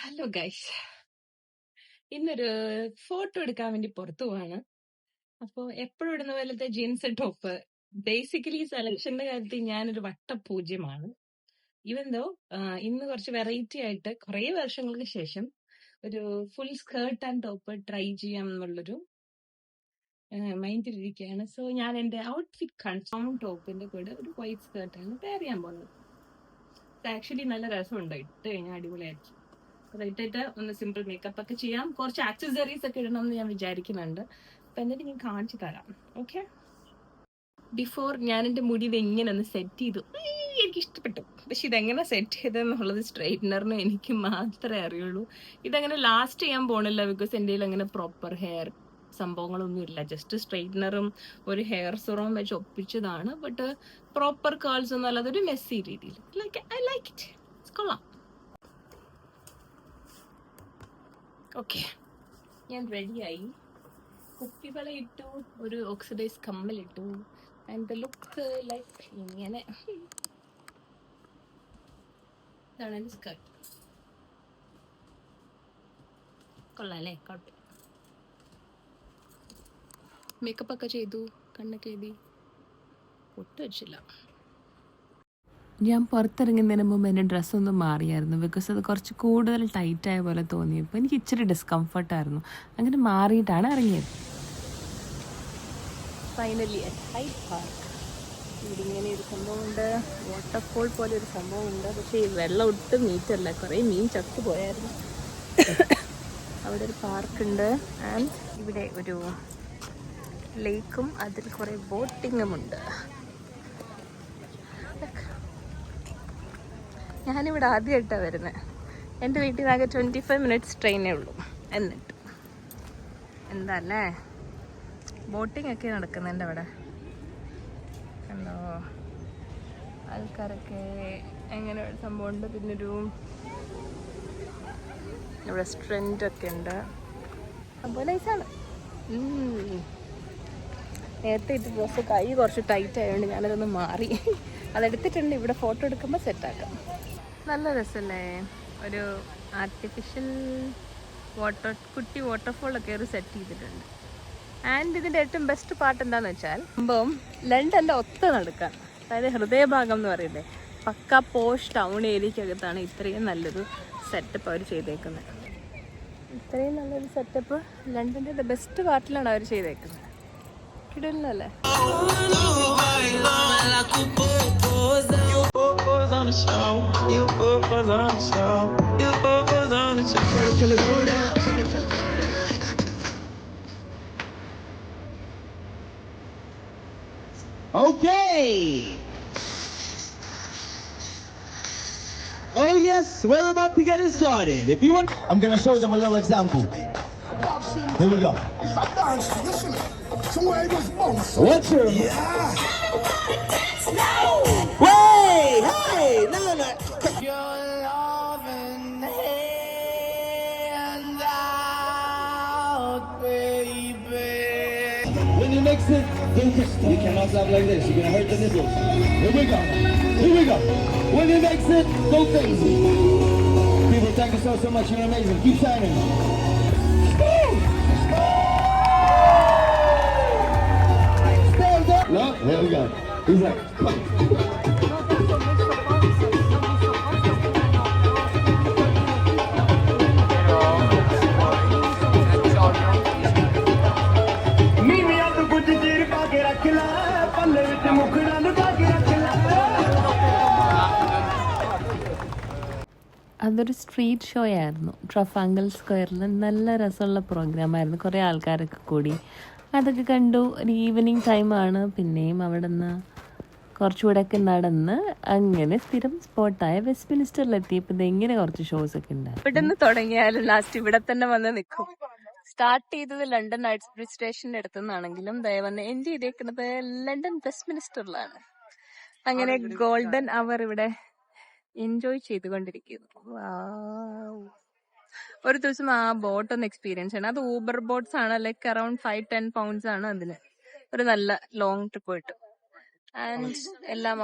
Hello guys, ഇന്നൊരു photo എടുക്കാൻ വേണ്ടി പുറത്തു പോവാണ്. അപ്പൊ എപ്പോഴും ഇടുന്ന പോലത്തെ ജീൻസ് ടോപ്പ്. ബേസിക്കലി സെലക്ഷന്റെ കാര്യത്തിൽ ഞാനൊരു വട്ടപൂജ്യമാണ്. ഈവൻ ദോ ഇന്ന് കുറച്ച് വെറൈറ്റി ആയിട്ട് കുറെ വർഷങ്ങൾക്ക് ശേഷം ഒരു full skirt and top try ചെയ്യാം എന്നുള്ളൊരു മൈൻഡിലിരിക്കുകയാണ്. സോ ഞാൻ എന്റെ ഔട്ട്ഫിറ്റ് കൺഫേം ടോപ്പിന്റെ കൂടെ ഒരു വൈറ്റ് സ്കേർട്ടാണ് പെയർ ചെയ്യാൻ പോകുന്നത്. ആക്ച്വലി നല്ല രസമുണ്ട്, ഇട്ട് കഴിഞ്ഞാൽ അടിപൊളിയായിരിക്കും. ഇട്ടിട്ട് ഒന്ന് സിമ്പിൾ മേക്കപ്പ് ഒക്കെ ചെയ്യാം. കുറച്ച് ആക്സസറീസ് ഒക്കെ ഇടണം എന്ന് ഞാൻ വിചാരിക്കുന്നുണ്ട്. അപ്പൊ എന്നിട്ട് ഞാൻ കാണിച്ചു തരാം. ഓക്കെ, ബിഫോർ ഞാൻ എന്റെ മുടി ഇങ്ങനെ ഒന്ന് സെറ്റ് ചെയ്തു. എനിക്ക് ഇഷ്ടപ്പെട്ടു. പക്ഷെ ഇതെങ്ങനെ സെറ്റ് ചെയ്തെന്നുള്ളത് സ്ട്രെയിറ്റ്നറിനും എനിക്ക് മാത്രമേ അറിയുള്ളൂ. ഇതങ്ങനെ ലാസ്റ്റ് ചെയ്യാൻ പോണില്ല, ബിക്കോസ് എൻ്റെ കയ്യിൽ അങ്ങനെ പ്രോപ്പർ ഹെയർ സംഭവങ്ങളൊന്നും ഇല്ല. ജസ്റ്റ് സ്ട്രെയിറ്റ്നറും ഒരു ഹെയർ സിറവും വെച്ച് ഒപ്പിച്ചതാണ്. ബട്ട് പ്രോപ്പർ കേൾസ് ഒന്നും അല്ലാതെ ഒരു മെസ്സി രീതിയിൽ. ഐ ലൈക്ക് ഇറ്റ്, കൊള്ളാം. ഓക്കെ, ഞാൻ റെഡിയായി. കുപ്പിവള ഇട്ടു, ഒരു ഓക്സിഡൈസ് കമ്മലിട്ടു. ആൻഡ് ദ ലുക്ക് ലൈക്ക് ഇങ്ങനെ. ഇതാണ് എൻ്റെ സ്കർട്ട്. കൊള്ളാം അല്ലേ? കുഴപ്പമില്ല. മേക്കപ്പ് ഒക്കെ ചെയ്തു, കണ്ണൊക്കെ എഴുതി, പൊട്ട് വെച്ചില്ല. ഞാൻ പുറത്തിറങ്ങുന്നതിന് മുമ്പ് എൻ്റെ ഡ്രസ്സൊന്നും മാറിയായിരുന്നു, ബിക്കോസ് അത് കുറച്ച് കൂടുതൽ ടൈറ്റായ പോലെ തോന്നിയപ്പോൾ എനിക്ക് ഇച്ചിരി ഡിസ്കംഫർട്ടായിരുന്നു. അങ്ങനെ മാറിയിട്ടാണ് ഇറങ്ങിയത്. Finally Hyde Park. ഇവിടെ ഇങ്ങനെ ഒരു സംഭവമുണ്ട്, വാട്ടർഫോൾ പോലെ ഒരു സംഭവമുണ്ട്. പക്ഷേ ഈ വെള്ളം ഒട്ടും നീറ്റല്ല, കുറേ മീൻ ചത്തു പോയായിരുന്നു. അവിടെ ഒരു പാർക്കുണ്ട്. ആൻഡ് ഇവിടെ ഒരു ലേക്കും അതിൽ കുറേ ബോട്ടിങ്ങും ഉണ്ട്. ഞാനിവിടെ ആദ്യമായിട്ടാണ് വരുന്നത്. എൻ്റെ വീട്ടിൽ നിന്നാകെ 25 മിനിറ്റ്സ് ട്രെയിനേ ഉള്ളൂ. എന്നിട്ട് എന്താ അല്ലേ, ബോട്ടിംഗ് ഒക്കെ നടക്കുന്നുണ്ട് അവിടെ. കണ്ടോ, ആൾക്കാരൊക്കെ എങ്ങനെ ഒരു സംഭവമുണ്ട്. പിന്നൊരു റെസ്റ്റോറൻറ്റ് ഒക്കെ ഉണ്ട്. അപ്പോൾ നൈസാണ്. നേരത്തെ ഇട്ട് ഡ്രസ്സ് കൈ കുറച്ച് ടൈറ്റ് ആയതുകൊണ്ട് ഞാനതൊന്ന് മാറി. അതെടുത്തിട്ടുണ്ട്, ഇവിടെ ഫോട്ടോ എടുക്കുമ്പോൾ സെറ്റാക്കാം. നല്ല രസമല്ലേ, ഒരു ആർട്ടിഫിഷ്യൽ കുട്ടി വാട്ടർഫോളൊക്കെ ഒരു സെറ്റ് ചെയ്തിട്ടുണ്ട്. ആൻഡ് ഇതിൻ്റെ ഏറ്റവും ബെസ്റ്റ് പാർട്ട് എന്താണെന്ന് വെച്ചാൽ, സംഭവം ലണ്ടൻ്റെ ഒത്ത നടക്കാൻ, അതായത് ഹൃദയഭാഗം എന്ന് പറയുന്നത് പക്ക പോഷ് ടൗൺ ഏരിയക്കകത്താണ് ഇത്രയും നല്ലൊരു സെറ്റപ്പ് അവർ ചെയ്തേക്കുന്നത്. ഇത്രയും നല്ലൊരു സെറ്റപ്പ് ലണ്ടൻ്റെ ബെസ്റ്റ് പാർട്ടിലാണ് അവർ ചെയ്തേക്കുന്നത്. കിടലല്ലേ? Okay. Oh yes, we're about to get it started. If you want, I'm gonna show them a little example. Here we go. What's your? Yeah. Wait, hey, no. Your loving hand out, baby. When you mix it, you cannot stop like this. You're gonna hurt the nipples. Here we go. When you mix it, go crazy. People, thank you so much. You're amazing. Keep shining. No, there we go. He's like, അതൊരു street show ആയിരുന്നു ട്രഫാങ്കൽ സ്ക്വയറിൽ. നല്ല രസമുള്ള പ്രോഗ്രാമായിരുന്നു, കുറേ ആൾക്കാരൊക്കെ കൂടി. അതൊക്കെ കണ്ടു. ഒരു ഈവനിങ് ടൈമാണ്. പിന്നെയും അവിടെ നിന്ന് കുറച്ചുകൂടെയൊക്കെ നടന്ന് അങ്ങനെ സ്ഥിരം സ്പോട്ടായ വെസ്റ്റ് മിനിസ്റ്ററിലെത്തിയപ്പോൾ ഇതെങ്ങനെ കുറച്ച് ഷോസൊക്കെ ഉണ്ടായിരുന്നു. ഇവിടെ നിന്ന് തുടങ്ങിയാലും ലാസ്റ്റ് ഇവിടെ തന്നെ വന്ന് നിൽക്കും. സ്റ്റാർട്ട് ചെയ്തത് ലണ്ടൻ നൈറ്റ്സ് ബ്രിഡ്ജ് സ്റ്റേഷൻ്റെ അടുത്തുനിന്നാണെങ്കിലും ദയവന്ന് എൻഡ് ചെയ്തേക്കുന്നത് ലണ്ടൻ വെസ്റ്റ് മിനിസ്റ്ററിലാണ്. അങ്ങനെ ഗോൾഡൻ അവർ ഇവിടെ എൻജോയ് ചെയ്തുകൊണ്ടിരിക്കുന്നു. ഒരു ദിവസം ആ ബോട്ട് ഒന്ന് എക്സ്പീരിയൻസ് ചെയ്യണം. അത് ഊബർ ബോട്ട്സ് ആണ്, ലൈക്ക് അറൌണ്ട് 5-10 pounds ആണ് അതിന്. ഒരു നല്ല ലോങ് ട്രിപ്പ് കിട്ടും. ആൻഡ് എല്ലാം